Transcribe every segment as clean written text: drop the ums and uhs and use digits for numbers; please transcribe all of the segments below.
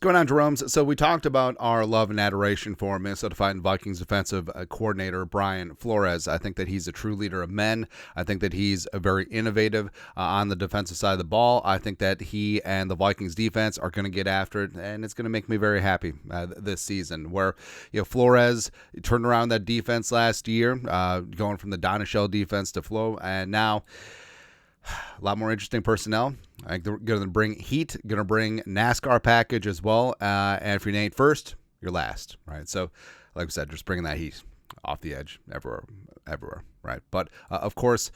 going on, Jerome's? So we talked about our love and adoration for Minnesota Vikings defensive coordinator Brian Flores. I think that he's a true leader of men. I think that he's very innovative on the defensive side of the ball. I think that he and the Vikings defense are going to get after it, and it's going to make me very happy this season. Where Flores turned around that defense last year, going from the Donishell defense to Flo, and now a lot more interesting personnel. I think they're going to bring heat, going to bring NASCAR package as well. And if you ain't first, you're last, right? So, like I said, just bringing that heat off the edge everywhere, right? But, of course,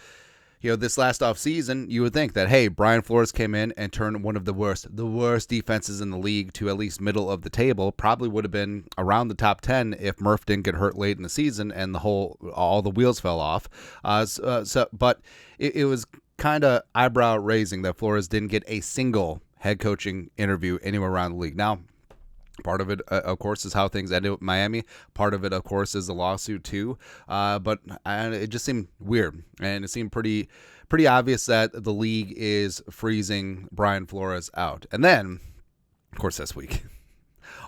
this last off season, you would think that, hey, Brian Flores came in and turned one of the worst defenses in the league to at least middle of the table. Probably would have been around the top 10 if Murph didn't get hurt late in the season and all the wheels fell off. But it was kind of eyebrow raising that Flores didn't get a single head coaching interview anywhere around the league. Now, part of it, of course, is how things ended with Miami. Part of it, of course, is the lawsuit too. But it just seemed weird, and it seemed pretty obvious that the league is freezing Brian Flores out. And then, of course, this week,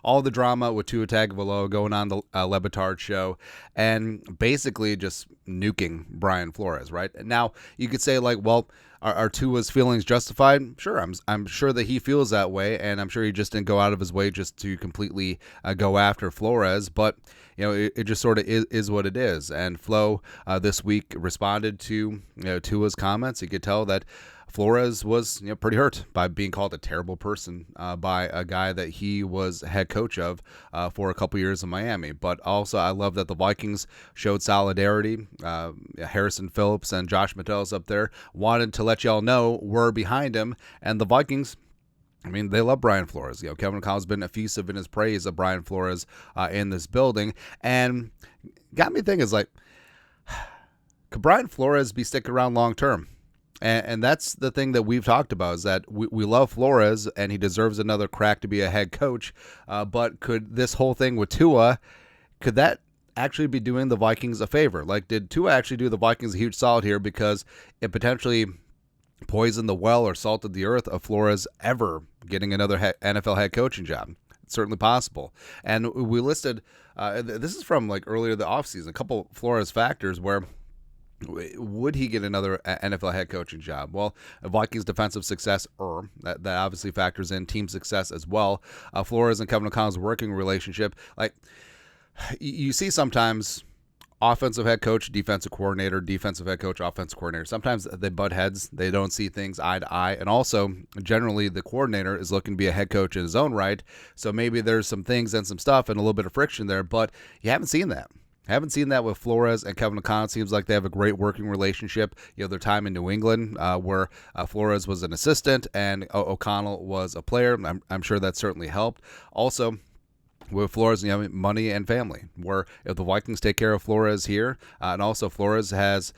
all the drama with Tua Tagovailoa going on the Le Batard show and basically just nuking Brian Flores, right? Now, you could say, like, well, are Tua's feelings justified? Sure, I'm sure that he feels that way, and I'm sure he just didn't go out of his way just to completely go after Flores, but it just sort of is what it is. And Flo this week responded to Tua's comments. You could tell that Flores was pretty hurt by being called a terrible person by a guy that he was head coach of for a couple years in Miami. But also, I love that the Vikings showed solidarity. Harrison Phillips and Josh Mattel's up there wanted to let y'all know we're behind him. And the Vikings, I mean, they love Brian Flores. Kevin McConnell's been effusive in his praise of Brian Flores in this building. And got me thinking, is like, could Brian Flores be sticking around long term? And that's the thing that we've talked about, is that we love Flores and he deserves another crack to be a head coach. But could this whole thing with Tua, could that actually be doing the Vikings a favor? Like, did Tua actually do the Vikings a huge solid here because it potentially poisoned the well or salted the earth of Flores ever getting another NFL head coaching job? It's certainly possible. And we listed, this is from like earlier the offseason, a couple Flores factors where would he get another NFL head coaching job? Well, Vikings defensive success, that obviously factors in team success as well. Flores and Kevin O'Connell's working relationship, like you see sometimes offensive head coach, defensive coordinator, defensive head coach, offensive coordinator. Sometimes they butt heads. They don't see things eye to eye. And also, generally, the coordinator is looking to be a head coach in his own right. So maybe there's some things and some stuff and a little bit of friction there, but you haven't seen that. Haven't seen that with Flores and Kevin O'Connell. Seems like they have a great working relationship. Their time in New England, where Flores was an assistant and O'Connell was a player. I'm sure that certainly helped. Also, with Flores, money and family, where if the Vikings take care of Flores here, and also Flores has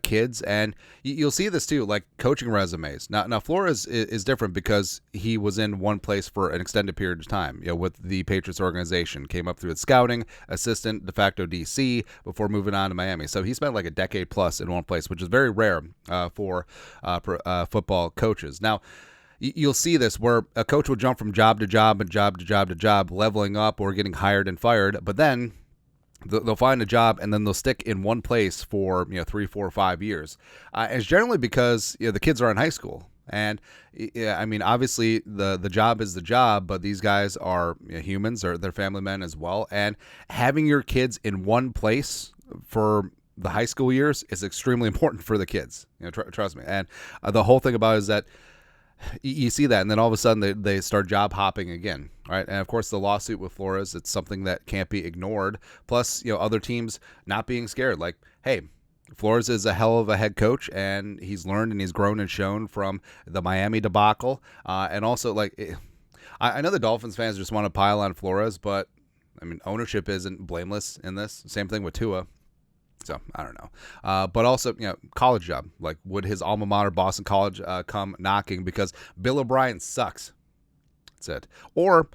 kids, and you'll see this too, like coaching resumes. Now Flores is different because he was in one place for an extended period of time, with the Patriots organization, came up through its scouting, assistant, de facto DC, before moving on to Miami. So he spent like a decade plus in one place, which is very rare for football coaches. Now, you'll see this where a coach will jump from job to job and job to job to job, leveling up or getting hired and fired, but then they'll find a job and then they'll stick in one place for 3, 4, 5 years. It's generally because the kids are in high school. And I mean, obviously the job is the job, but these guys are humans, or they're family men as well. And having your kids in one place for the high school years is extremely important for the kids. Trust me. And the whole thing about it is that you see that, and then all of a sudden they start job hopping again, right? And of course, the lawsuit with Flores, it's something that can't be ignored. Plus, other teams not being scared. Like, hey, Flores is a hell of a head coach, and he's learned and he's grown and shown from the Miami debacle. And also, like, I know the Dolphins fans just want to pile on Flores, but I mean, ownership isn't blameless in this. Same thing with Tua. So, I don't know. But also, college job. Like, would his alma mater, Boston College, come knocking because Bill O'Brien sucks? That's it. Or,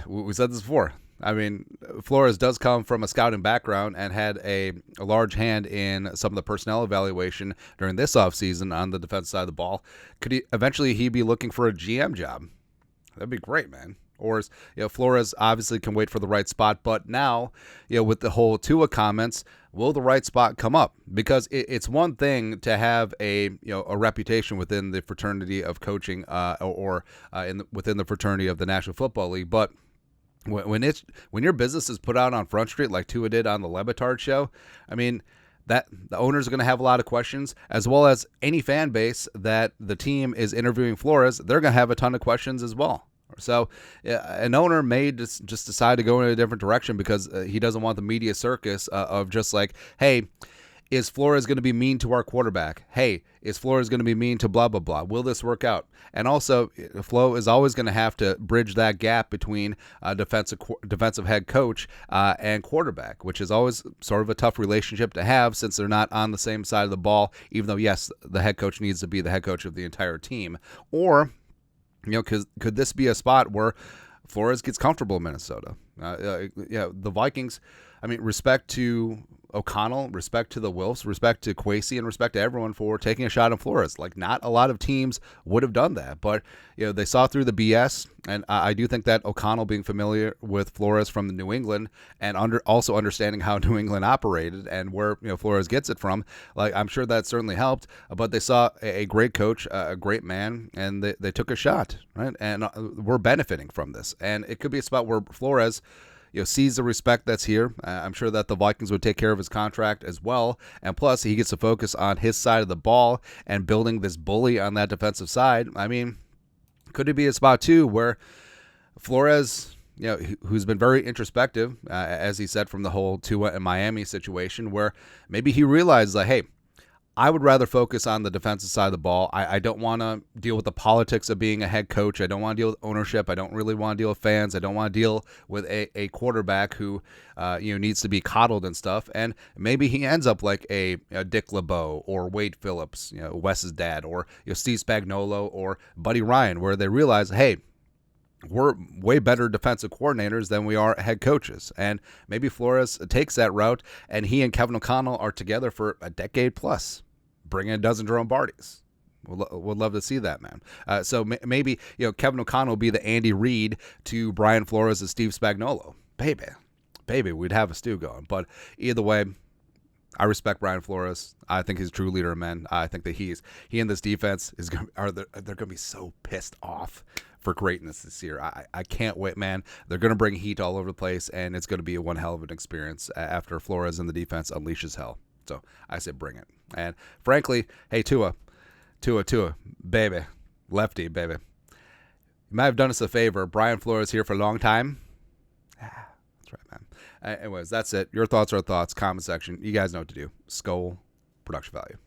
we said this before. I mean, Flores does come from a scouting background and had a large hand in some of the personnel evaluation during this offseason on the defense side of the ball. Could he eventually be looking for a GM job? That'd be great, man. Or Flores obviously can wait for the right spot, but now, with the whole Tua comments, will the right spot come up? Because it's one thing to have a reputation within the fraternity of coaching, within the fraternity of the National Football League, but when your business is put out on Front Street like Tua did on the Le Batard show, I mean, that the owners are going to have a lot of questions, as well as any fan base that the team is interviewing Flores. They're going to have a ton of questions as well. So an owner may just decide to go in a different direction because he doesn't want the media circus of just like, hey, is Flores going to be mean to our quarterback? Hey, is Flores going to be mean to blah, blah, blah? Will this work out? And also, Flo is always going to have to bridge that gap between defensive head coach and quarterback, which is always sort of a tough relationship to have since they're not on the same side of the ball, even though, yes, the head coach needs to be the head coach of the entire team. Or, could this be a spot where Flores gets comfortable in Minnesota? The Vikings, respect to O'Connell, respect to the Wilfs, respect to Kwesi, and respect to everyone for taking a shot at Flores. Like, not a lot of teams would have done that, but they saw through the BS, and I do think that O'Connell being familiar with Flores from New England and also understanding how New England operated and where Flores gets it from, like, I'm sure that certainly helped. But they saw a great coach, a great man, and they took a shot, right? And we're benefiting from this, and it could be a spot where Flores sees the respect that's here. I'm sure that the Vikings would take care of his contract as well. And plus, he gets to focus on his side of the ball and building this bully on that defensive side. Could it be a spot, too, where Flores, who's been very introspective, as he said, from the whole Tua and Miami situation, where maybe he realized, like, hey, I would rather focus on the defensive side of the ball. I don't want to deal with the politics of being a head coach. I don't want to deal with ownership. I don't really want to deal with fans. I don't want to deal with a quarterback who needs to be coddled and stuff. And maybe he ends up like a Dick LeBeau or Wade Phillips, Wes's dad, or Steve Spagnuolo or Buddy Ryan, where they realize, hey, we're way better defensive coordinators than we are head coaches. And maybe Flores takes that route, and he and Kevin O'Connell are together for a decade plus, bringing a dozen Jerome Bardys. Would love to see that, man. So maybe Kevin O'Connell will be the Andy Reid to Brian Flores and Steve Spagnuolo. Baby, we'd have a stew going. But either way, I respect Brian Flores. I think he's a true leader of men. I think that he and this defense they're going to be so pissed off for greatness this year. I can't wait, man. They're going to bring heat all over the place, and it's going to be one hell of an experience after Flores and the defense unleashes hell. So I say bring it. And frankly, hey, Tua, baby, lefty, baby. You might have done us a favor. Brian Flores here for a long time. That's right, man. Anyways, that's it. Your thoughts are thoughts. Comment section. You guys know what to do. Skol, production value.